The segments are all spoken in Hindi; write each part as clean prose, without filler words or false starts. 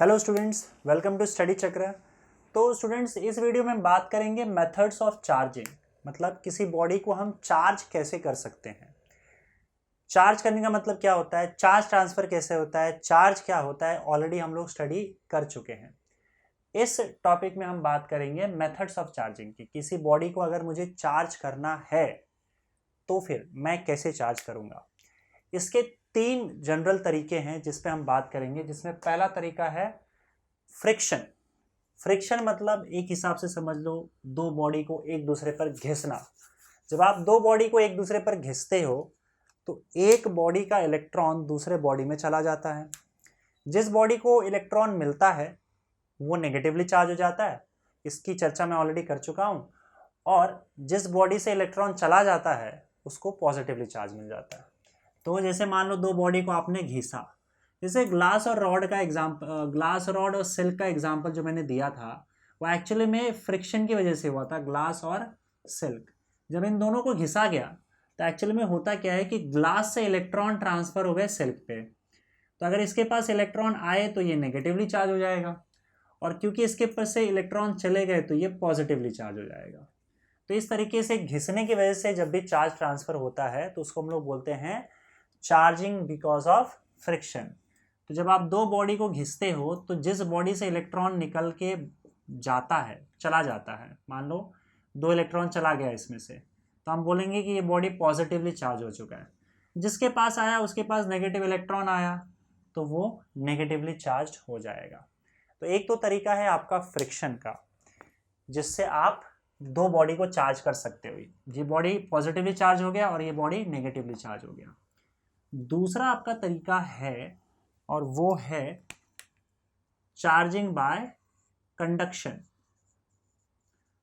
Hello students, welcome to study Chakra. तो स्टूडेंट्स, इस वीडियो में बात करेंगे मेथड्स ऑफ चार्जिंग, मतलब किसी बॉडी को हम चार्ज कैसे कर सकते हैं। चार्ज करने का मतलब क्या होता है, चार्ज ट्रांसफ़र कैसे होता है, चार्ज क्या होता है, ऑलरेडी हम लोग स्टडी कर चुके हैं। इस टॉपिक में हम बात करेंगे मेथड्स ऑफ चार्जिंग की। किसी बॉडी को अगर मुझे चार्ज करना है तो फिर मैं कैसे चार्ज करूँगा। इसके 3 जनरल तरीके हैं जिस पे हम बात करेंगे, जिसमें पहला तरीका है फ्रिक्शन। फ्रिक्शन मतलब एक हिसाब से समझ लो, दो बॉडी को एक दूसरे पर घिसना। जब आप दो बॉडी को एक दूसरे पर घिसते हो तो एक बॉडी का इलेक्ट्रॉन दूसरे बॉडी में चला जाता है। जिस बॉडी को इलेक्ट्रॉन मिलता है वो नेगेटिवली चार्ज हो जाता है, इसकी चर्चा मैं ऑलरेडी कर चुका हूँ। और जिस बॉडी से इलेक्ट्रॉन चला जाता है उसको पॉजिटिवली चार्ज मिल जाता है। तो जैसे मान लो दो बॉडी को आपने घिसा, जैसे ग्लास और रॉड का एग्जाम्पल, ग्लास रॉड और सिल्क का एग्जाम्पल जो मैंने दिया था वो एक्चुअली में फ्रिक्शन की वजह से हुआ था, ग्लास और सिल्क। जब इन दोनों को घिसा गया तो एक्चुअली में होता क्या है कि ग्लास से इलेक्ट्रॉन ट्रांसफर हो गए सिल्क पे। तो अगर इसके पास इलेक्ट्रॉन आए तो ये नेगेटिवली चार्ज हो जाएगा, और क्योंकि इसके पास से इलेक्ट्रॉन चले गए तो ये पॉजिटिवली चार्ज हो जाएगा। तो इस तरीके से घिसने की वजह से जब भी चार्ज ट्रांसफर होता है तो उसको हम लोग बोलते हैं चार्जिंग बिकॉज ऑफ फ्रिक्शन। तो जब आप दो बॉडी को घिसते हो तो जिस बॉडी से इलेक्ट्रॉन निकल के जाता है, चला जाता है, मान लो 2 इलेक्ट्रॉन चला गया इसमें से, तो हम बोलेंगे कि ये बॉडी पॉजिटिवली चार्ज हो चुका है। जिसके पास आया उसके पास नेगेटिव इलेक्ट्रॉन आया तो वो नेगेटिवली चार्ज हो जाएगा। तो एक तो तरीका है आपका फ्रिक्शन का, जिससे आप दो बॉडी को चार्ज कर सकते हो। ये बॉडी पॉजिटिवली चार्ज हो गया और ये बॉडी नेगेटिवली चार्ज हो गया। दूसरा आपका तरीका है और वो है चार्जिंग बाय कंडक्शन।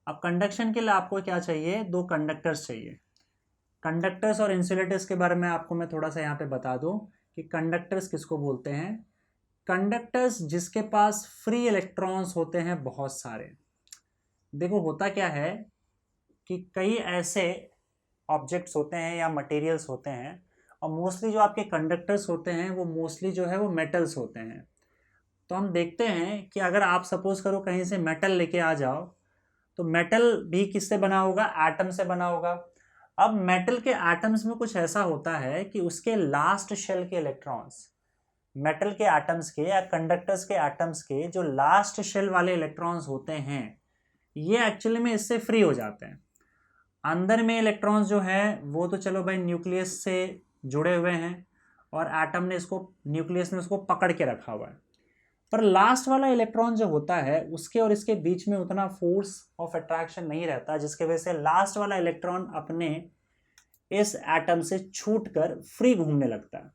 अब कंडक्शन के लिए आपको क्या चाहिए, 2 कंडक्टर्स चाहिए। कंडक्टर्स और इंसुलेटर्स के बारे में आपको मैं थोड़ा सा यहाँ पे बता दूँ कि कंडक्टर्स किसको बोलते हैं। कंडक्टर्स जिसके पास फ्री इलेक्ट्रॉन्स होते हैं बहुत सारे। देखो होता क्या है कि कई ऐसे ऑब्जेक्ट्स होते हैं या मटेरियल्स होते हैं, और मोस्टली जो आपके कंडक्टर्स होते हैं वो मोस्टली जो है वो मेटल्स होते हैं। तो हम देखते हैं कि अगर आप सपोज करो कहीं से मेटल लेके आ जाओ तो मेटल भी किससे बना होगा, एटम से बना होगा। अब मेटल के एटम्स में कुछ ऐसा होता है कि उसके लास्ट शेल के इलेक्ट्रॉन्स, मेटल के एटम्स के या कंडक्टर्स के एटम्स के जो लास्ट शेल वाले इलेक्ट्रॉन्स होते हैं ये एक्चुअली में इससे फ्री हो जाते हैं। अंदर में इलेक्ट्रॉन्स जो हैं वो तो चलो भाई न्यूक्लियस से जुड़े हुए हैं और एटम ने इसको, न्यूक्लियस ने उसको पकड़ के रखा हुआ है, पर लास्ट वाला इलेक्ट्रॉन जो होता है उसके और इसके बीच में उतना फोर्स ऑफ अट्रैक्शन नहीं रहता, जिसके वजह से लास्ट वाला इलेक्ट्रॉन अपने इस एटम से छूटकर फ्री घूमने लगता है।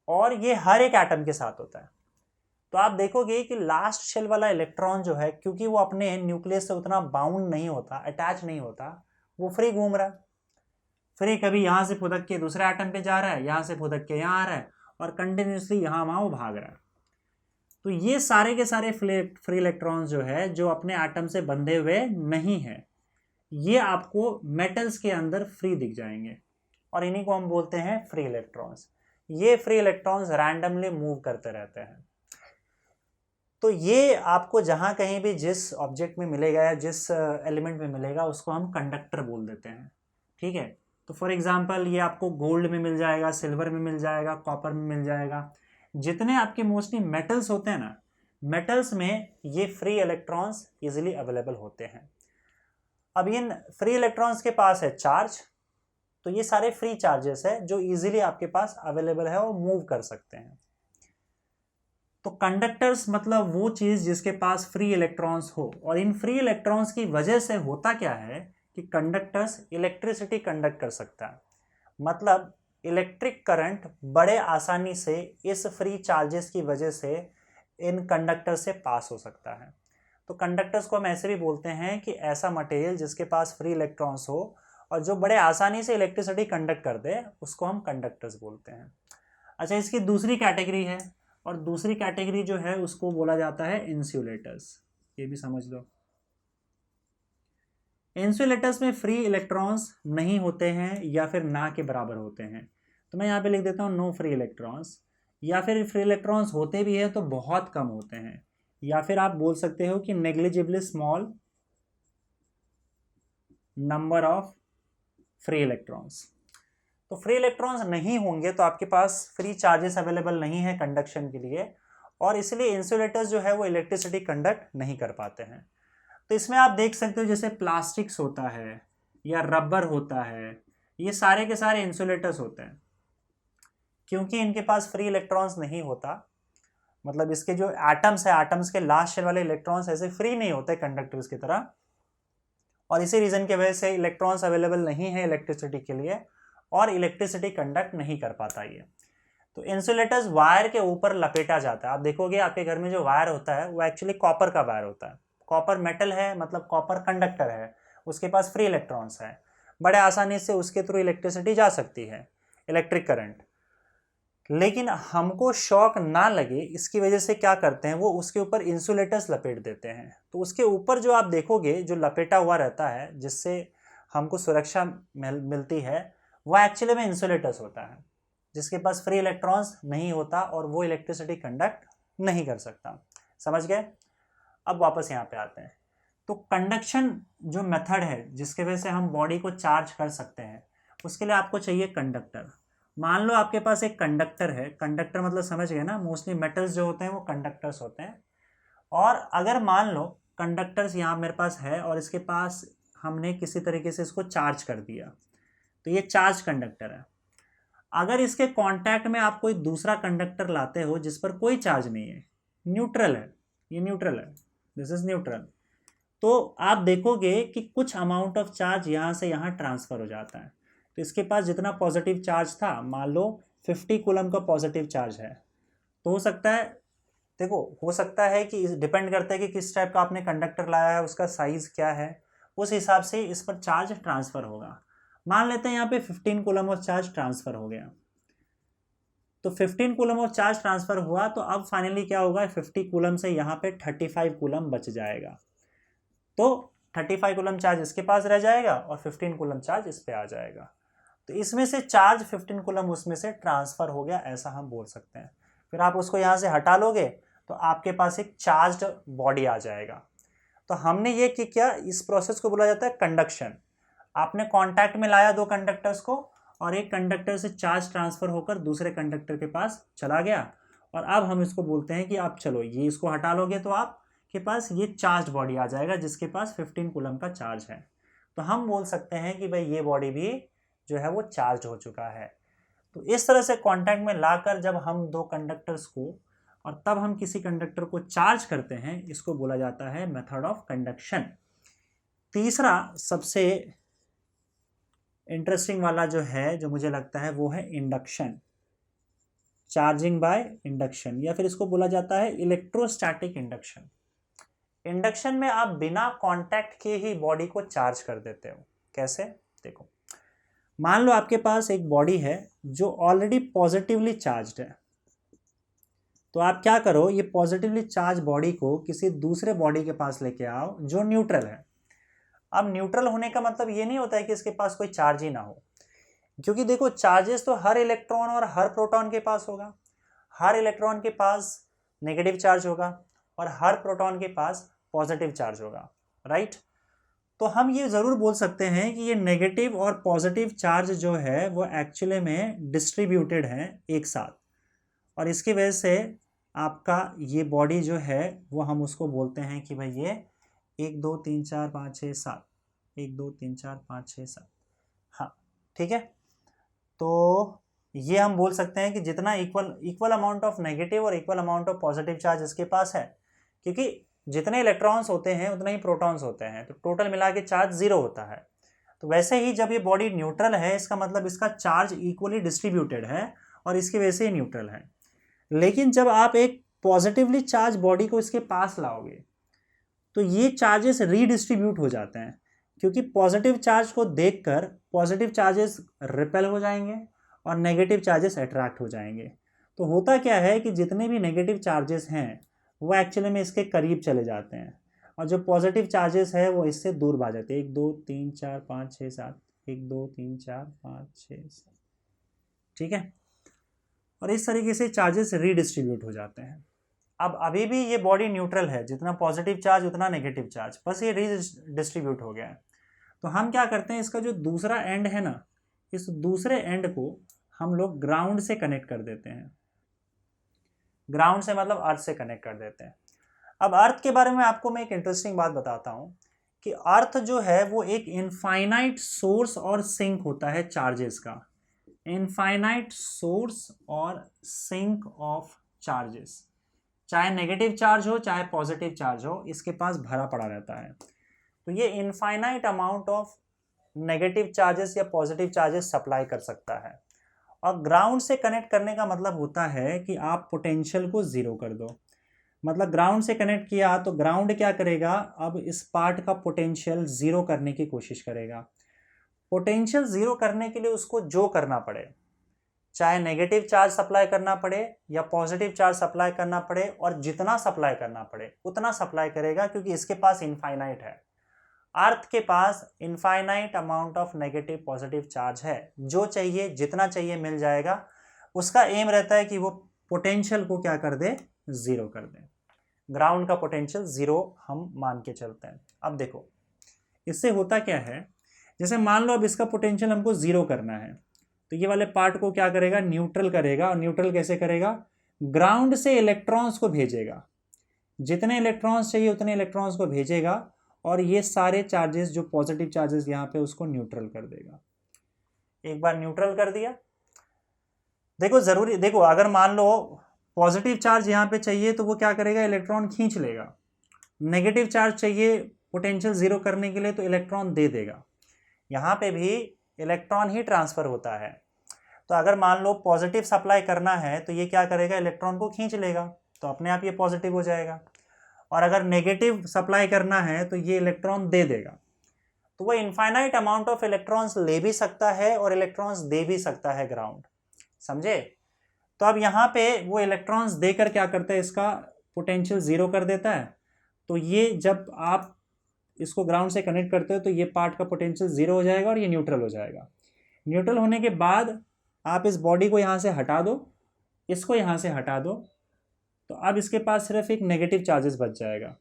और ये हर एक एटम के साथ होता है। तो आप देखोगे कि लास्ट शेल वाला इलेक्ट्रॉन जो है, क्योंकि वो अपने न्यूक्लियस से उतना बाउंड नहीं होता, अटैच नहीं होता, वो फ्री घूम रहा है। फ्री कभी यहाँ से फुदक के दूसरे एटम पे जा रहा है, यहाँ से फुदक के यहाँ आ रहा है, और कंटिन्यूसली यहाँ वहाँ वो भाग रहा है। तो ये सारे के सारे फ्री इलेक्ट्रॉन्स जो है, जो अपने एटम से बंधे हुए नहीं है, ये आपको मेटल्स के अंदर फ्री दिख जाएंगे, और इन्हीं को हम बोलते हैं फ्री इलेक्ट्रॉन्स। ये फ्री इलेक्ट्रॉन्स रैंडमली मूव करते रहते हैं। तो ये आपको जहाँ कहीं भी जिस ऑब्जेक्ट में मिलेगा या जिस एलिमेंट में मिलेगा उसको हम कंडक्टर बोल देते हैं, ठीक है। तो फॉर एग्जांपल ये आपको गोल्ड में मिल जाएगा, सिल्वर में मिल जाएगा, कॉपर में मिल जाएगा। जितने आपके मोस्टली मेटल्स होते हैं ना, मेटल्स में ये फ्री इलेक्ट्रॉन्स इजीली अवेलेबल होते हैं। अब इन फ्री इलेक्ट्रॉन्स के पास है चार्ज, तो ये सारे फ्री चार्जेस है जो इजीली आपके पास अवेलेबल है और मूव कर सकते हैं। तो कंडक्टर्स मतलब वो चीज़ जिसके पास फ्री इलेक्ट्रॉन्स हो, और इन फ्री इलेक्ट्रॉन्स की वजह से होता क्या है कि कंडक्टर्स इलेक्ट्रिसिटी कंडक्ट कर सकता है। मतलब इलेक्ट्रिक करंट बड़े आसानी से इस फ्री चार्जेस की वजह से इन कंडक्टर से पास हो सकता है। तो कंडक्टर्स को हम ऐसे भी बोलते हैं कि ऐसा मटेरियल जिसके पास फ्री इलेक्ट्रॉन्स हो और जो बड़े आसानी से इलेक्ट्रिसिटी कंडक्ट कर दे, उसको हम कंडक्टर्स बोलते हैं। अच्छा, इसकी दूसरी कैटेगरी है, और दूसरी कैटेगरी जो है उसको बोला जाता है इंसुलेटर्स। ये भी समझ लो। इंसुलेटर्स में फ्री इलेक्ट्रॉन्स नहीं होते हैं या फिर ना के बराबर होते हैं। तो मैं यहाँ पे लिख देता हूँ नो फ्री इलेक्ट्रॉन्स। या फिर फ्री इलेक्ट्रॉन्स होते भी हैं तो बहुत कम होते हैं, या फिर आप बोल सकते हो कि negligibly small number of free electrons. तो फ्री इलेक्ट्रॉन्स नहीं होंगे तो आपके पास फ्री चार्जेस अवेलेबल नहीं है कंडक्शन के लिए, और इसलिए इंसुलेटर्स जो है वो इलेक्ट्रिसिटी कंडक्ट नहीं कर पाते हैं। तो इसमें आप देख सकते हो जैसे प्लास्टिक्स होता है या रबर होता है, ये सारे के सारे इंसुलेटर्स होते हैं, क्योंकि इनके पास फ्री इलेक्ट्रॉन्स नहीं होता, मतलब इसके जो एटम्स है, एटम्स के लास्ट शेल वाले इलेक्ट्रॉन्स ऐसे फ्री नहीं होते कंडक्टर्स की तरह, और इसी रीजन की वजह से इलेक्ट्रॉन्स अवेलेबल नहीं है इलेक्ट्रिसिटी के लिए, और इलेक्ट्रिसिटी कंडक्ट नहीं कर पाता ये। तो इंसुलेटर्स वायर के ऊपर लपेटा जाता है। आप देखोगे आपके घर में जो वायर होता है वो एक्चुअली कॉपर का वायर होता है। कॉपर मेटल है, मतलब कॉपर कंडक्टर है, उसके पास फ्री इलेक्ट्रॉन्स है, बड़े आसानी से उसके थ्रू इलेक्ट्रिसिटी जा सकती है, इलेक्ट्रिक करंट। लेकिन हमको शॉक ना लगे इसकी वजह से क्या करते हैं, वो उसके ऊपर इंसुलेटर्स लपेट देते हैं। तो उसके ऊपर जो आप देखोगे जो लपेटा हुआ रहता है जिससे हमको सुरक्षा मिलती है, वो एक्चुअली में इंसुलेटर्स होता है, जिसके पास फ्री इलेक्ट्रॉन्स नहीं होता और वो इलेक्ट्रिसिटी कंडक्ट नहीं कर सकता। समझ गए? अब वापस यहाँ पे आते हैं। तो कंडक्शन जो मेथड है जिसके वजह से हम बॉडी को चार्ज कर सकते हैं, उसके लिए आपको चाहिए कंडक्टर। मान लो आपके पास एक कंडक्टर है, कंडक्टर मतलब समझ गए ना, मोस्टली मेटल्स जो होते हैं वो कंडक्टर्स होते हैं। और अगर मान लो कंडक्टर्स यहाँ मेरे पास है और इसके पास हमने किसी तरीके से इसको चार्ज कर दिया, तो ये चार्ज कंडक्टर है। अगर इसके कांटेक्ट में आप कोई दूसरा कंडक्टर लाते हो जिस पर कोई चार्ज नहीं है, न्यूट्रल है, ये न्यूट्रल है, दिस इज न्यूट्रल, तो आप देखोगे कि कुछ अमाउंट ऑफ चार्ज यहाँ से यहाँ ट्रांसफर हो जाता है। तो इसके पास जितना पॉजिटिव चार्ज था, मान लो 50 कूलम का पॉजिटिव चार्ज है, तो हो सकता है, देखो हो सकता है कि डिपेंड करता है कि किस टाइप का आपने कंडक्टर लाया है, उसका साइज क्या है, उस हिसाब से इस पर चार्ज ट्रांसफर होगा। मान लेते हैं यहाँ पे 15 कूलम ऑफ चार्ज ट्रांसफर हो गया, तो 15 कूलम ऑफ चार्ज ट्रांसफर हुआ, तो अब फाइनली क्या होगा, 50 कूलम से यहाँ पे 35 कूलम बच जाएगा। तो 35 कूलम चार्ज इसके पास रह जाएगा और 15 कूलम चार्ज इस पे आ जाएगा। तो इसमें से चार्ज 15 कूलम उसमें से ट्रांसफर हो गया, ऐसा हम बोल सकते हैं। फिर आप उसको यहाँ से हटा लोगे तो आपके पास एक चार्ज्ड बॉडी आ जाएगा। तो हमने ये किया, इस प्रोसेस को बोला जाता है कंडक्शन। आपने कांटेक्ट में लाया दो कंडक्टर्स को, और एक कंडक्टर से चार्ज ट्रांसफर होकर दूसरे कंडक्टर के पास चला गया, और अब हम इसको बोलते हैं कि आप चलो ये इसको हटा लोगे तो आपके पास ये चार्ज बॉडी आ जाएगा जिसके पास 15 कूलम का चार्ज है। तो हम बोल सकते हैं कि भाई ये बॉडी भी जो है वो चार्ज हो चुका है। तो इस तरह से कांटेक्ट में लाकर जब हम दो कंडक्टर्स को और तब हम किसी कंडक्टर को चार्ज करते हैं, इसको बोला जाता है मेथड ऑफ कंडक्शन। तीसरा सबसे इंटरेस्टिंग वाला जो है, जो मुझे लगता है, वो है इंडक्शन, चार्जिंग बाय इंडक्शन, या फिर इसको बोला जाता है इलेक्ट्रोस्टैटिक इंडक्शन। इंडक्शन में आप बिना कांटेक्ट के ही बॉडी को चार्ज कर देते हो। कैसे? देखो, मान लो आपके पास एक बॉडी है जो ऑलरेडी पॉजिटिवली चार्ज्ड है, तो आप क्या करो, ये पॉजिटिवली चार्ज बॉडी को किसी दूसरे बॉडी के पास लेके आओ जो न्यूट्रल है। अब न्यूट्रल होने का मतलब ये नहीं होता है कि इसके पास कोई चार्ज ही ना हो, क्योंकि देखो चार्जेस तो हर इलेक्ट्रॉन और हर प्रोटॉन के पास होगा। हर इलेक्ट्रॉन के पास नेगेटिव चार्ज होगा और हर प्रोटॉन के पास पॉजिटिव चार्ज होगा, राइट? तो हम ये ज़रूर बोल सकते हैं कि ये नेगेटिव और पॉजिटिव चार्ज जो है वो एक्चुअली में डिस्ट्रीब्यूटेड हैं एक साथ, और इसकी वजह से आपका ये बॉडी जो है वो हम उसको बोलते हैं कि भाई ये 1 2 3 4 5 6 7, 1 2 3 4 5 6 7, हाँ ठीक है। तो ये हम बोल सकते हैं कि जितना इक्वल अमाउंट ऑफ नेगेटिव और equal amount of positive charge इसके पास है, क्योंकि जितने इलेक्ट्रॉन्स होते हैं उतने ही प्रोटॉन्स होते हैं, तो टोटल मिला के चार्ज 0 होता है। तो वैसे ही जब ये बॉडी न्यूट्रल है, इसका मतलब इसका चार्ज इक्वली डिस्ट्रीब्यूटेड है और इसकी वजह से ये न्यूट्रल है। लेकिन जब आप एक पॉजिटिवली चार्ज बॉडी को इसके पास लाओगे तो ये चार्जेस रीडिस्ट्रीब्यूट हो जाते हैं, क्योंकि पॉजिटिव चार्ज को देखकर पॉजिटिव चार्जेस रिपेल हो जाएंगे और नेगेटिव चार्जेस अट्रैक्ट हो जाएंगे। तो होता क्या है कि जितने भी नेगेटिव चार्जेस हैं वो एक्चुअली में इसके करीब चले जाते हैं, और जो पॉजिटिव चार्जेस है वो इससे दूर भाग जाते हैं। 1 2 3 4 5 6 7, 1 2 3 4 5 6 7, ठीक है। और इस तरीके से चार्जेस रीडिस्ट्रीब्यूट हो जाते हैं। अब अभी भी ये बॉडी न्यूट्रल है, जितना पॉजिटिव चार्ज उतना नेगेटिव चार्ज, बस ये रीडिस्ट्रीब्यूट हो गया है। तो हम क्या करते हैं, इसका जो दूसरा एंड है ना, इस दूसरे एंड को हम लोग ग्राउंड से कनेक्ट कर देते हैं। ग्राउंड से मतलब अर्थ से कनेक्ट कर देते हैं। अब अर्थ के बारे में आपको मैं एक इंटरेस्टिंग बात बताता हूं कि अर्थ जो है वो एक इनफाइनाइट सोर्स और सिंक होता है चार्जेस का। इनफाइनाइट सोर्स और सिंक ऑफ चार्जेस, चाहे नेगेटिव चार्ज हो चाहे पॉजिटिव चार्ज हो, इसके पास भरा पड़ा रहता है। तो ये infinite amount of negative charges या पॉजिटिव चार्जेस सप्लाई कर सकता है। और ग्राउंड से कनेक्ट करने का मतलब होता है कि आप पोटेंशियल को ज़ीरो कर दो। मतलब ग्राउंड से कनेक्ट किया तो ग्राउंड क्या करेगा, अब इस पार्ट का पोटेंशियल ज़ीरो करने की कोशिश करेगा। पोटेंशियल ज़ीरो करने के लिए उसको जो करना पड़े, चाहे नेगेटिव चार्ज सप्लाई करना पड़े या पॉजिटिव चार्ज सप्लाई करना पड़े, और जितना सप्लाई करना पड़े उतना सप्लाई करेगा, क्योंकि इसके पास इनफाइनाइट है। अर्थ के पास infinite amount of negative positive charge है, जो चाहिए जितना चाहिए मिल जाएगा। उसका एम रहता है कि वो पोटेंशियल को क्या कर दे, ज़ीरो कर दे। ग्राउंड का पोटेंशियल ज़ीरो हम मान के चलते हैं। अब देखो इससे होता क्या है, जैसे मान लो अब इसका पोटेंशियल हमको ज़ीरो करना है, तो ये वाले पार्ट को क्या करेगा, न्यूट्रल करेगा। और न्यूट्रल कैसे करेगा, ग्राउंड से इलेक्ट्रॉन्स को भेजेगा, जितने इलेक्ट्रॉन्स चाहिए उतने इलेक्ट्रॉन्स को भेजेगा, और ये सारे चार्जेस जो पॉजिटिव चार्जेस यहाँ पे उसको न्यूट्रल कर देगा। एक बार न्यूट्रल कर दिया, देखो जरूरी, देखो अगर मान लो पॉजिटिव चार्ज यहाँ पे चाहिए तो वो क्या करेगा, इलेक्ट्रॉन खींच लेगा। नेगेटिव चार्ज चाहिए पोटेंशियल ज़ीरो करने के लिए तो इलेक्ट्रॉन दे देगा। यहाँ पे भी इलेक्ट्रॉन ही ट्रांसफ़र होता है। तो अगर मान लो पॉजिटिव सप्लाई करना है तो ये क्या करेगा, इलेक्ट्रॉन को खींच लेगा, तो अपने आप ये पॉजिटिव हो जाएगा। और अगर नेगेटिव सप्लाई करना है तो ये इलेक्ट्रॉन दे देगा। तो वो इनफाइनाइट अमाउंट ऑफ इलेक्ट्रॉन्स ले भी सकता है और इलेक्ट्रॉन्स दे भी सकता है ग्राउंड, समझे। तो अब यहाँ पे वो इलेक्ट्रॉन्स देकर क्या करता है, इसका पोटेंशियल ज़ीरो कर देता है। तो ये जब आप इसको ग्राउंड से कनेक्ट करते हो तो ये पार्ट का पोटेंशियल ज़ीरो हो जाएगा और ये न्यूट्रल हो जाएगा। न्यूट्रल होने के बाद आप इस बॉडी को यहाँ से हटा दो, इसको यहाँ से हटा दो, तो अब इसके पास सिर्फ एक नेगेटिव चार्जेस बच जाएगा।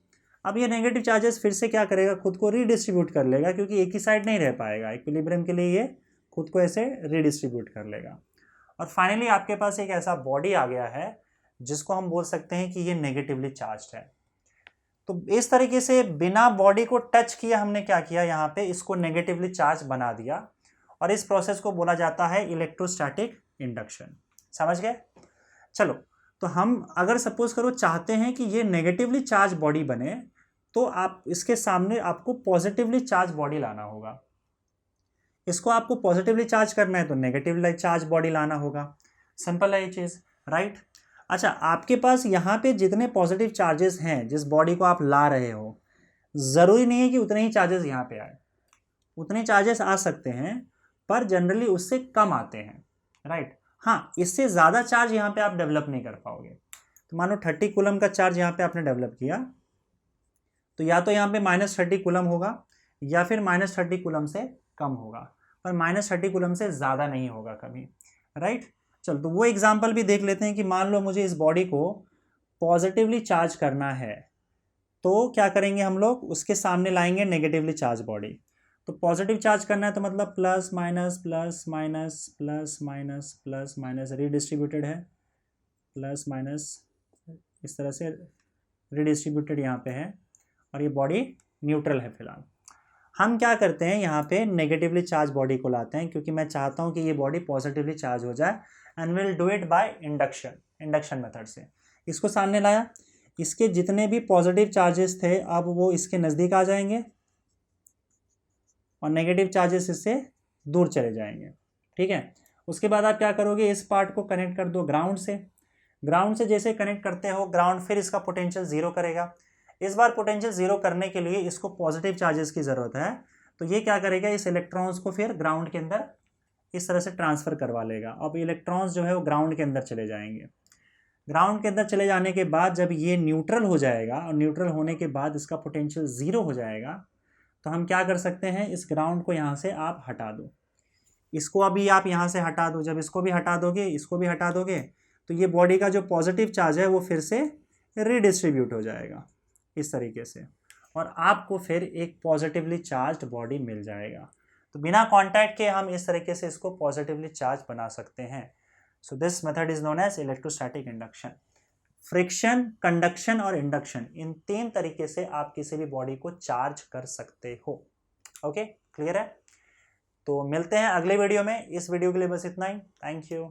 अब ये नेगेटिव चार्जेस फिर से क्या करेगा, खुद को रीडिस्ट्रीब्यूट कर लेगा, क्योंकि एक ही साइड नहीं रह पाएगा। इक्विलिब्रियम के लिए ये खुद को ऐसे रीडिस्ट्रीब्यूट कर लेगा। और फाइनली आपके पास एक ऐसा बॉडी आ गया है जिसको हम बोल सकते हैं कि ये नेगेटिवली चार्ज्ड है। तो इस तरीके से बिना बॉडी को टच किया हमने क्या किया, यहाँ पे इसको नेगेटिवली चार्ज बना दिया, और इस प्रोसेस को बोला जाता है इलेक्ट्रोस्टैटिक इंडक्शन। समझ गए। चलो, तो हम अगर सपोज करो चाहते हैं कि ये नेगेटिवली चार्ज बॉडी बने, तो आप इसके सामने आपको पॉजिटिवली चार्ज बॉडी लाना होगा। इसको आपको पॉजिटिवली चार्ज करना है तो नेगेटिवली चार्ज बॉडी लाना होगा। सिंपल है ये चीज़, राइट। अच्छा, आपके पास यहाँ पे जितने पॉजिटिव चार्जेस हैं, जिस बॉडी को आप ला रहे हो, ज़रूरी नहीं है कि उतने ही चार्जेस यहाँ पे आए। उतने चार्जेस आ सकते हैं पर जनरली उससे कम आते हैं, राइट। हाँ, इससे ज़्यादा चार्ज यहाँ पे आप डेवलप नहीं कर पाओगे। तो मानो 30 कूलम का चार्ज यहाँ पे आपने डेवलप किया, तो या तो यहाँ पे -30 कूलम होगा या फिर -30 कूलम से कम होगा, पर -30 कूलम से ज़्यादा नहीं होगा कभी, राइट। चल, तो वो एग्जाम्पल भी देख लेते हैं कि मान लो मुझे इस बॉडी को पॉजिटिवली चार्ज करना है, तो क्या करेंगे हम लोग, उसके सामने लाएंगे नेगेटिवली चार्ज बॉडी। तो पॉजिटिव चार्ज करना है तो मतलब plus minus plus minus plus minus plus minus redistributed है, प्लस माइनस इस तरह से रीडिस्ट्रीब्यूटेड यहाँ पे है, और ये बॉडी न्यूट्रल है फिलहाल। हम क्या करते हैं, यहाँ पे नेगेटिवली चार्ज बॉडी को लाते हैं, क्योंकि मैं चाहता हूँ कि ये बॉडी पॉजिटिवली चार्ज हो जाए, and will do it by induction method से। इसको सामने लाया, इसके जितने भी पॉजिटिव चार्जेस थे अब वो इसके नज़दीक आ जाएंगे और नेगेटिव चार्जेस इससे दूर चले जाएंगे, ठीक है। उसके बाद आप क्या करोगे, इस पार्ट को कनेक्ट कर दो ग्राउंड से। ग्राउंड से जैसे कनेक्ट करते हो, ग्राउंड फिर इसका पोटेंशियल ज़ीरो करेगा। इस बार पोटेंशियल ज़ीरो करने के लिए इसको पॉजिटिव चार्जेस की ज़रूरत है, तो ये क्या करेगा, इस इलेक्ट्रॉन्स को फिर ग्राउंड के अंदर इस तरह से ट्रांसफ़र करवा लेगा। अब इलेक्ट्रॉन्स जो है वो ग्राउंड के अंदर चले जाएंगे। ग्राउंड के अंदर चले जाने के बाद जब ये न्यूट्रल हो जाएगा, और न्यूट्रल होने के बाद इसका पोटेंशियल ज़ीरो हो जाएगा, तो हम क्या कर सकते हैं, इस ग्राउंड को यहाँ से आप हटा दो, इसको अभी आप यहाँ से हटा दो। जब इसको भी हटा दोगे, इसको भी हटा दोगे, तो ये बॉडी का जो पॉजिटिव चार्ज है वो फिर से रीडिस्ट्रीब्यूट हो जाएगा इस तरीके से, और आपको फिर एक पॉजिटिवली चार्ज बॉडी मिल जाएगा। तो बिना कांटेक्ट के हम इस तरीके से इसको पॉजिटिवली चार्ज बना सकते हैं। So this method is known as electrostatic induction. Friction, conduction और इंडक्शन, इन 3 तरीके से आप किसी भी बॉडी को चार्ज कर सकते हो। ओके, क्लियर है? तो मिलते हैं अगले वीडियो में। इस वीडियो के लिए बस इतना ही। Thank you.